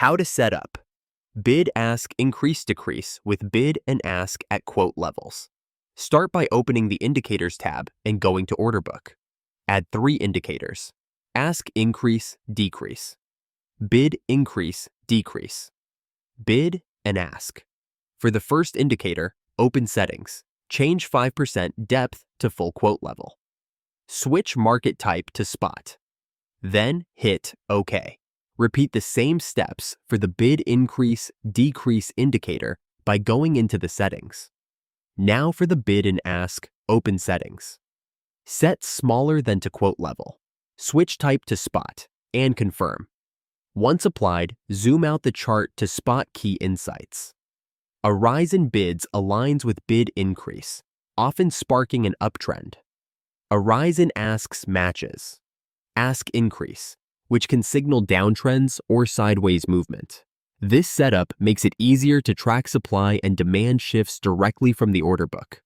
How to set up bid, ask, increase, decrease with bid and ask at quote levels. Start by opening the Indicators tab and going to Orderbook. Add 3 indicators: ask, increase, decrease, bid, increase, decrease, bid, and ask. For the first indicator, open Settings. Change 5% depth to full quote level. Switch market type to spot. Then hit OK. Repeat the same steps for the bid, increase, decrease indicator by going into the settings. Now for the bid and ask, open Settings. Set smaller than to quote level. Switch type to spot and confirm. Once applied, zoom out the chart to spot key insights. A rise in bids aligns with bid increase, often sparking an uptrend. A rise in asks matches ask increase, which can signal downtrends or sideways movement. This setup makes it easier to track supply and demand shifts directly from the order book.